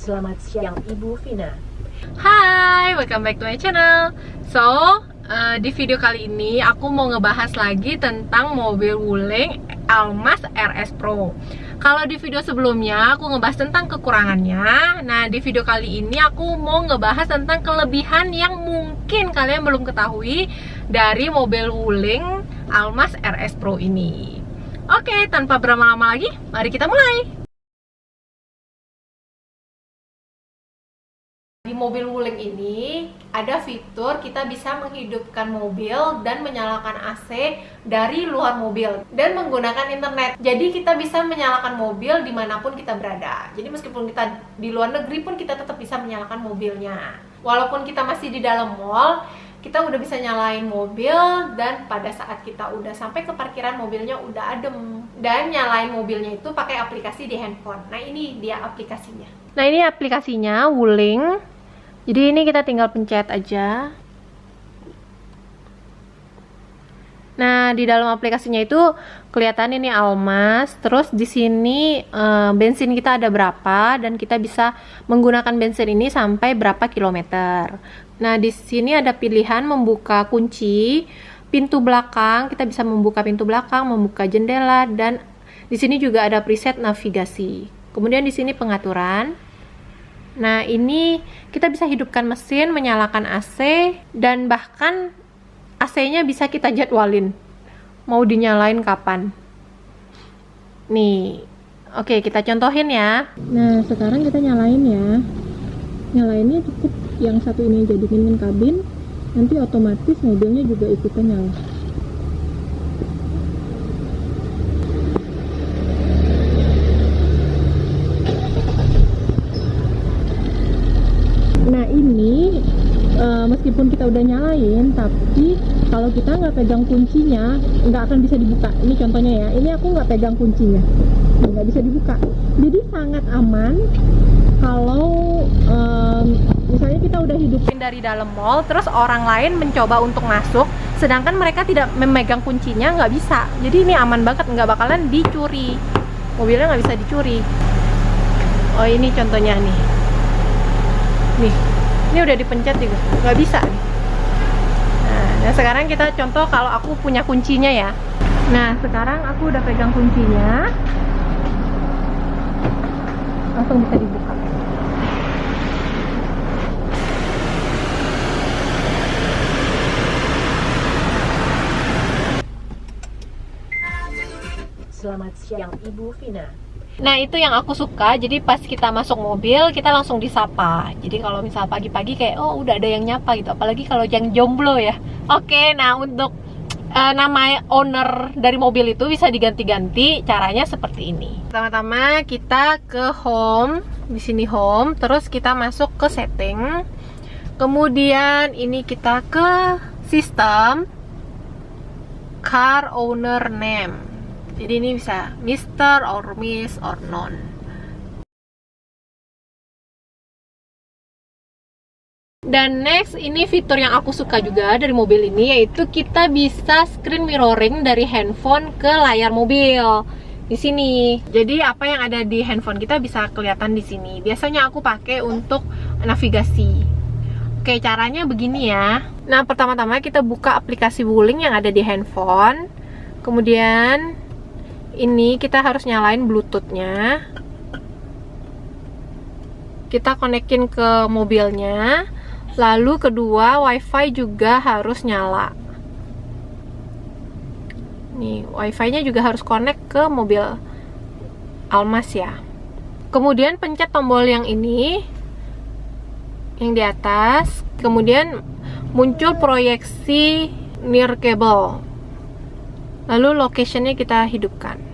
Selamat siang Ibu Vina. Hai, welcome back to my channel. So, di video kali ini aku mau ngebahas lagi tentang mobil Wuling Almas RS Pro. Kalau di video sebelumnya aku ngebahas tentang kekurangannya. Nah, di video kali ini aku mau ngebahas tentang kelebihan yang mungkin kalian belum ketahui dari mobil Wuling Almas RS Pro ini. Oke, tanpa berlama-lama lagi, mari kita mulai. Di mobil Wuling ini ada fitur kita bisa menghidupkan mobil dan menyalakan AC dari luar mobil dan menggunakan internet. Jadi kita bisa menyalakan mobil dimanapun kita berada. Jadi meskipun kita di luar negeri pun kita tetap bisa menyalakan mobilnya. Walaupun kita masih di dalam mall, kita udah bisa nyalain mobil, dan pada saat kita udah sampai ke parkiran mobilnya udah adem. Dan nyalain mobilnya itu pakai aplikasi di handphone. Nah, ini dia aplikasinya. Nah, ini aplikasinya Wuling. Jadi ini kita tinggal pencet aja. Nah, di dalam aplikasinya itu kelihatan ini Almas. Terus di sini bensin kita ada berapa, dan kita bisa menggunakan bensin ini sampai berapa kilometer. Nah, di sini ada pilihan membuka kunci, pintu belakang, kita bisa membuka pintu belakang, membuka jendela, dan di sini juga ada preset navigasi. Kemudian di sini pengaturan. Nah, ini kita bisa hidupkan mesin, menyalakan AC, dan bahkan AC-nya bisa kita jadwalin mau dinyalain kapan. Nih, oke, kita contohin ya. Nah, sekarang kita nyalain ya. Nyalainnya cukup yang satu ini jadiin kabin, nanti otomatis mobilnya juga ikutan nyala. Nah, ini meskipun kita udah nyalain, tapi kalau kita nggak pegang kuncinya nggak akan bisa dibuka. Ini contohnya ya, ini aku nggak pegang kuncinya, nggak bisa dibuka. Jadi sangat aman kalau misalnya kita udah hidupin dari dalam mall, terus orang lain mencoba untuk masuk, sedangkan mereka tidak memegang kuncinya, nggak bisa. Jadi ini aman banget, nggak bakalan dicuri. Mobilnya nggak bisa dicuri. Oh, ini contohnya nih. Nih, ini udah dipencet juga, nggak bisa nih. Nah, sekarang kita contoh kalau aku punya kuncinya ya. Nah, sekarang aku udah pegang kuncinya, langsung bisa dibuka. Selamat siang Ibu Vina. Nah, itu yang aku suka. Jadi pas kita masuk mobil, kita langsung disapa. Jadi kalau misal pagi-pagi kayak, oh udah ada yang nyapa gitu. Apalagi kalau yang jomblo ya. Oke, nah untuk nama owner dari mobil itu bisa diganti-ganti. Caranya seperti ini. Pertama-tama kita ke home. Di sini home. Terus kita masuk ke setting. Kemudian ini kita ke sistem. Car owner name. Jadi ini bisa Mr. or Miss or non. Dan next, ini fitur yang aku suka juga dari mobil ini, yaitu kita bisa screen mirroring dari handphone ke layar mobil di sini. Jadi apa yang ada di handphone kita bisa kelihatan di sini. Biasanya aku pakai untuk navigasi. Oke, caranya begini ya. Nah, pertama-tama kita buka aplikasi Wuling yang ada di handphone. Kemudian ini kita harus nyalain Bluetooth-nya. Kita konekin ke mobilnya. Lalu kedua, WiFi juga harus nyala. Nih, WiFi-nya juga harus connect ke mobil Almas ya. Kemudian pencet tombol yang ini, yang di atas. Kemudian muncul proyeksi near cable. Lalu location-nya kita hidupkan.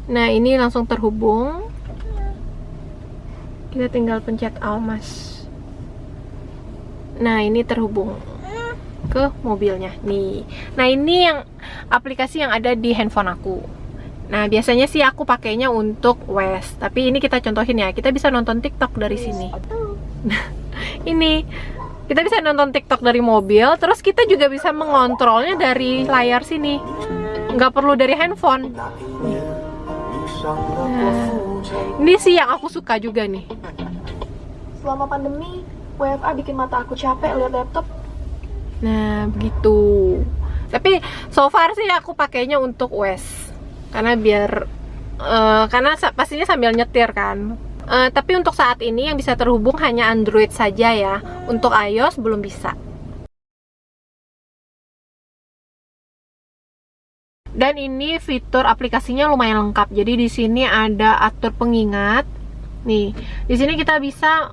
Nah, ini langsung terhubung. Kita tinggal pencet Almas. Nah, ini terhubung ke mobilnya nih. Nah, ini yang aplikasi yang ada di handphone aku. Nah, biasanya sih aku pakainya untuk Waze, tapi ini kita contohin ya. Kita bisa nonton TikTok dari sini. Nah, ini Kita bisa nonton TikTok dari mobil, terus kita juga bisa mengontrolnya dari layar sini. Nggak perlu dari handphone. Nah, ini sih yang aku suka juga nih. Selama pandemi, WFA bikin mata aku capek lihat laptop. Nah, begitu. Tapi so far sih aku pakainya untuk US. Karena biar karena pastinya sambil nyetir kan. Tapi untuk saat ini yang bisa terhubung hanya Android saja ya. Untuk iOS belum bisa. Dan ini fitur aplikasinya lumayan lengkap. Jadi di sini ada atur pengingat. Nih, di sini kita bisa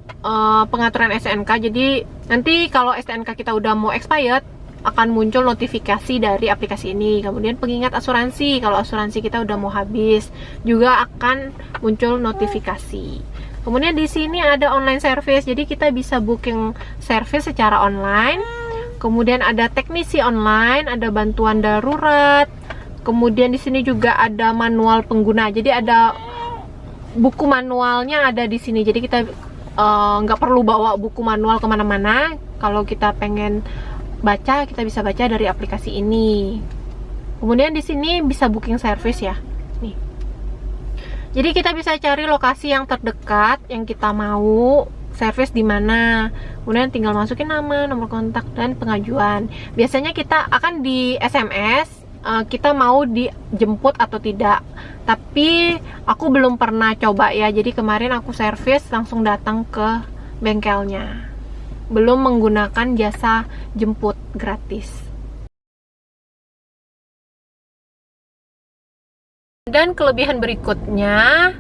pengaturan STNK. Jadi nanti kalau STNK kita udah mau expired, akan muncul notifikasi dari aplikasi ini. Kemudian pengingat asuransi, kalau asuransi kita udah mau habis, juga akan muncul notifikasi. Kemudian di sini ada online service. Jadi kita bisa booking service secara online. Kemudian ada teknisi online, ada bantuan darurat. Kemudian di sini juga ada manual pengguna. Jadi ada buku manualnya ada di sini. Jadi kita nggak perlu bawa buku manual kemana-mana. Kalau kita pengen baca, kita bisa baca dari aplikasi ini. Kemudian di sini bisa booking service ya. Nih. Jadi kita bisa cari lokasi yang terdekat yang kita mau service di mana. Kemudian tinggal masukin nama, nomor kontak dan pengajuan. Biasanya kita akan di SMS. Kita mau dijemput atau tidak, tapi aku belum pernah coba ya. Jadi kemarin aku servis langsung datang ke bengkelnya, belum menggunakan jasa jemput gratis. Dan kelebihan berikutnya,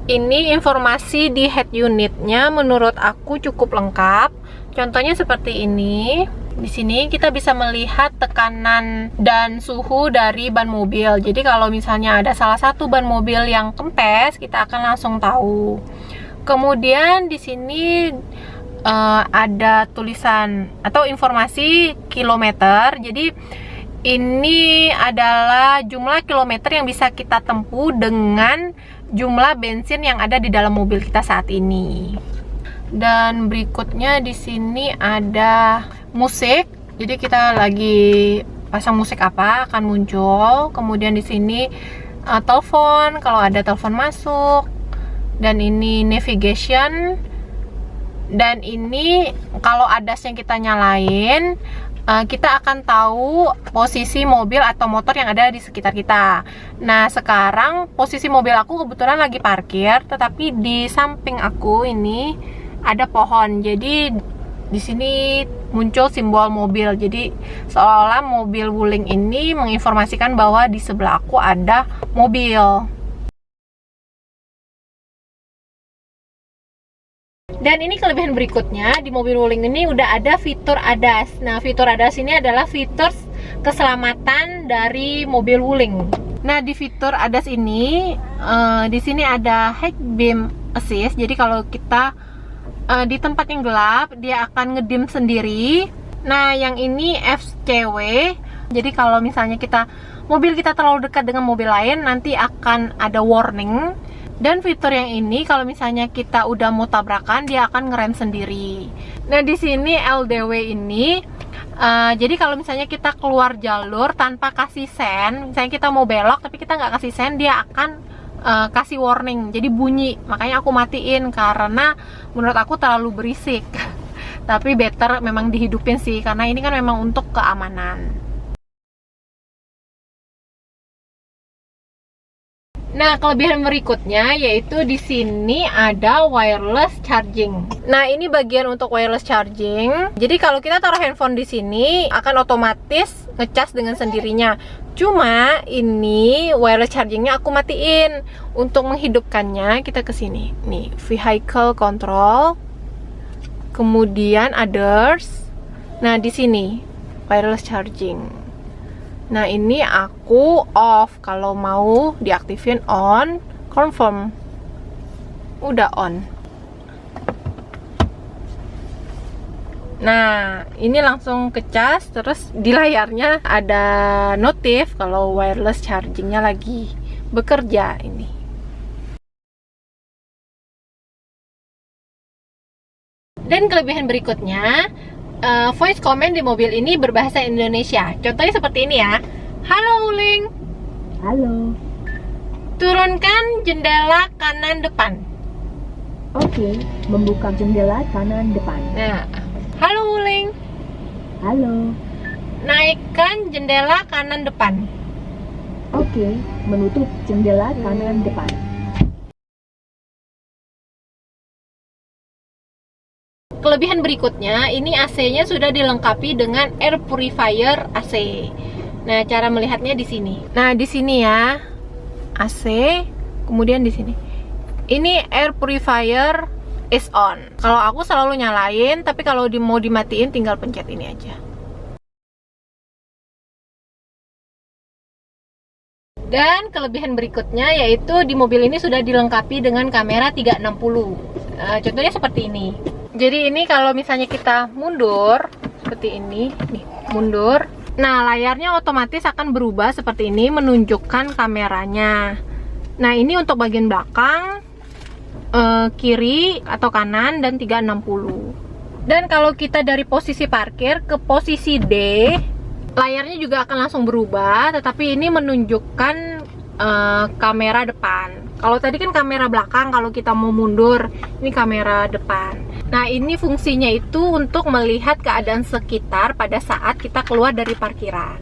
ini informasi di head unitnya menurut aku cukup lengkap. Contohnya seperti ini. Di sini kita bisa melihat tekanan dan suhu dari ban mobil. Jadi kalau misalnya ada salah satu ban mobil yang kempes, kita akan langsung tahu. Kemudian di sini ada tulisan atau informasi kilometer. Jadi ini adalah jumlah kilometer yang bisa kita tempuh dengan jumlah bensin yang ada di dalam mobil kita saat ini. Dan berikutnya di sini ada musik. Jadi kita lagi pasang musik apa akan muncul. Kemudian di sini telepon kalau ada telepon masuk. Dan ini navigation. Dan ini kalau ADAS yang kita nyalain, kita akan tahu posisi mobil atau motor yang ada di sekitar kita. Nah, sekarang posisi mobil aku kebetulan lagi parkir, tetapi di samping aku ini ada pohon. Jadi di sini muncul simbol mobil. Jadi seolah-olah mobil Wuling ini menginformasikan bahwa di sebelah aku ada mobil. Dan ini kelebihan berikutnya, di mobil Wuling ini udah ada fitur ADAS. Nah, fitur ADAS ini adalah fitur keselamatan dari mobil Wuling. Nah, di fitur ADAS ini di sini ada high beam assist. Jadi kalau kita di tempat yang gelap, dia akan ngedim sendiri. Nah, yang ini FCW. Jadi kalau misalnya mobil kita terlalu dekat dengan mobil lain, nanti akan ada warning. Dan fitur yang ini kalau misalnya kita udah mau tabrakan, dia akan ngerem sendiri. Nah, di sini LDW ini jadi kalau misalnya kita keluar jalur tanpa kasih sen, misalnya kita mau belok tapi kita nggak kasih sen, dia akan kasih warning, jadi bunyi. Makanya aku matiin karena menurut aku terlalu berisik. Tapi better memang dihidupin sih, karena ini kan memang untuk keamanan. Nah, kelebihan berikutnya yaitu di sini ada wireless charging. Nah, ini bagian untuk wireless charging. Jadi kalau kita taruh handphone di sini akan otomatis ngecas dengan sendirinya. Cuma ini wireless chargingnya aku matiin. Untuk menghidupkannya kita ke sini. Nih, vehicle control. Kemudian others. Nah, di sini wireless charging. Nah, ini aku off. Kalau mau diaktifin on, confirm. Udah on. Nah, ini langsung kecas. Terus di layarnya ada notif kalau wireless chargingnya lagi bekerja ini. Dan kelebihan berikutnya, voice comment di mobil ini berbahasa Indonesia. Contohnya seperti ini ya. Halo Wuling. Halo. Turunkan jendela kanan depan. Oke, membuka jendela kanan depan. Nah, halo Wuling. Halo. Naikkan jendela kanan depan. Oke, menutup jendela kanan depan. Kelebihan berikutnya, ini AC-nya sudah dilengkapi dengan air purifier AC. Nah, cara melihatnya di sini. Nah, di sini ya, AC, kemudian di sini. Ini air purifier is on. Kalau aku selalu nyalain, tapi kalau mau dimatiin tinggal pencet ini aja. Dan kelebihan berikutnya yaitu di mobil ini sudah dilengkapi dengan kamera 360. Contohnya seperti ini. Jadi ini kalau misalnya kita mundur seperti ini, nih, mundur. Nah, layarnya otomatis akan berubah seperti ini, menunjukkan kameranya. Nah, ini untuk bagian belakang, kiri atau kanan, dan 360. Dan kalau kita dari posisi parkir ke posisi D, layarnya juga akan langsung berubah, tetapi ini menunjukkan kamera depan. Kalau tadi kan kamera belakang, kalau kita mau mundur, ini kamera depan. Nah, ini fungsinya itu untuk melihat keadaan sekitar pada saat kita keluar dari parkiran.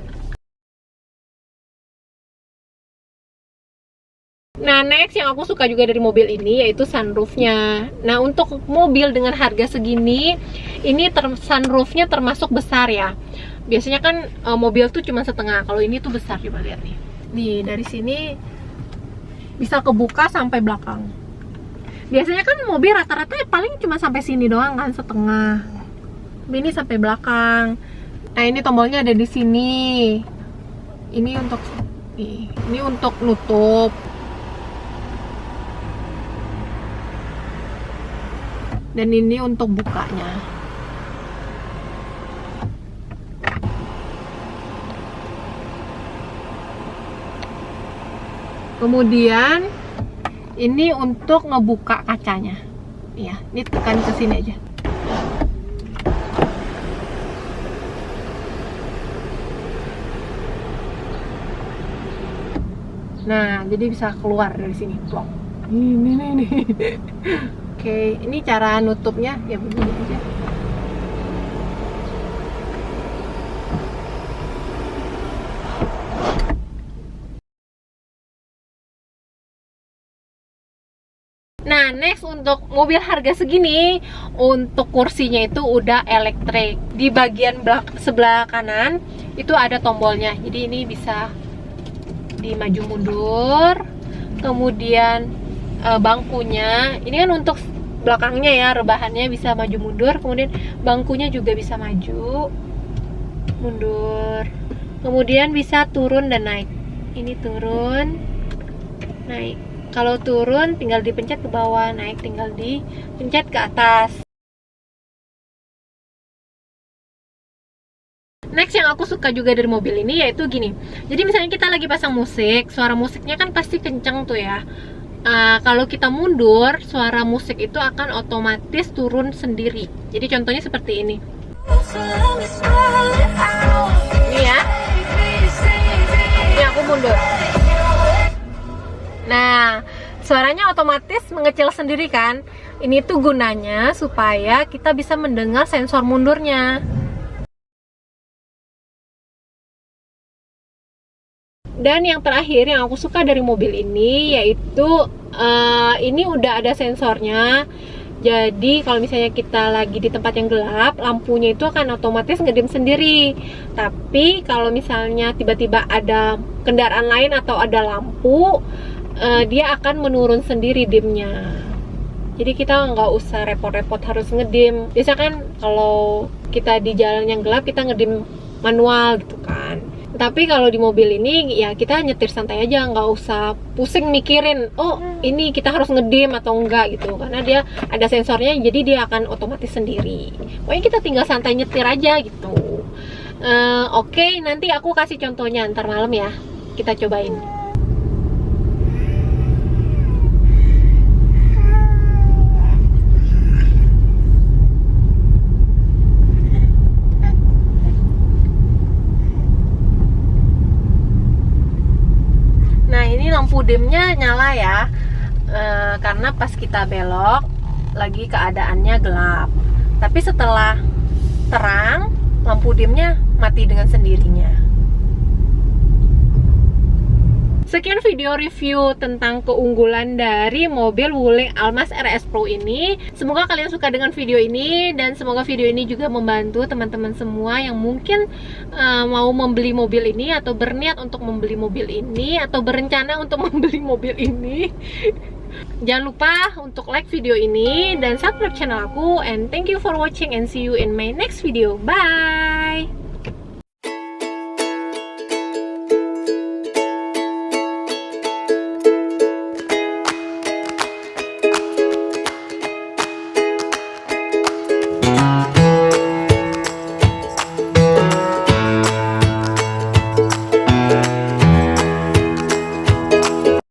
Nah, next yang aku suka juga dari mobil ini yaitu sunroofnya. Nah, untuk mobil dengan harga segini, ini sunroofnya termasuk besar ya. Biasanya kan mobil tuh cuma setengah, kalau ini tuh besar, coba lihat nih. Nih, dari sini bisa kebuka sampai belakang. Biasanya kan mobil rata-rata paling cuma sampai sini doang kan, setengah. Ini sampai belakang. Nah, ini tombolnya ada di sini. Ini untuk nutup. Dan ini untuk bukanya. Kemudian ini untuk ngebuka kacanya. Iya, ini tekan ke sini aja. Nah, jadi bisa keluar dari sini. Plong. Ini. Oke, ini cara nutupnya ya begini aja. Nah, next untuk mobil harga segini, untuk kursinya itu udah elektrik. Di bagian sebelah kanan itu ada tombolnya. Jadi ini bisa dimaju mundur. Kemudian bangkunya, ini kan untuk belakangnya ya, rebahannya bisa maju mundur. Kemudian bangkunya juga bisa maju mundur. Kemudian bisa turun dan naik. Ini turun, naik. Kalau turun tinggal dipencet ke bawah, naik tinggal dipencet ke atas. Next yang aku suka juga dari mobil ini yaitu gini. Jadi misalnya kita lagi pasang musik, suara musiknya kan pasti kenceng tuh ya. Kalau kita mundur, suara musik itu akan otomatis turun sendiri. Jadi contohnya seperti ini. Ini ya. Ini aku mundur. Nah, suaranya otomatis mengecil sendiri kan. Ini tuh gunanya supaya kita bisa mendengar sensor mundurnya. Dan yang terakhir yang aku suka dari mobil ini yaitu ini udah ada sensornya. Jadi kalau misalnya kita lagi di tempat yang gelap, lampunya itu akan otomatis ngedim sendiri. Tapi kalau misalnya tiba-tiba ada kendaraan lain atau ada lampu, dia akan menurun sendiri dimnya. Jadi kita nggak usah repot-repot harus ngedim. Biasanya kan kalau kita di jalan yang gelap kita ngedim manual gitu kan. Tapi kalau di mobil ini ya kita nyetir santai aja, nggak usah pusing mikirin, oh ini kita harus ngedim atau enggak gitu, karena dia ada sensornya, jadi dia akan otomatis sendiri. Pokoknya kita tinggal santai nyetir aja gitu. Oke, nanti aku kasih contohnya ntar malam ya, kita cobain. ini lampu dimnya nyala ya, karena pas kita belok lagi keadaannya gelap. Tapi setelah terang, lampu dimnya mati dengan sendirinya. Sekian video review tentang keunggulan dari mobil Wuling Almas RS Pro ini. Semoga kalian suka dengan video ini, dan semoga video ini juga membantu teman-teman semua yang mungkin mau membeli mobil ini, atau berniat untuk membeli mobil ini, atau berencana untuk membeli mobil ini. Jangan lupa untuk like video ini dan subscribe channel aku, and thank you for watching and see you in my next video. Bye.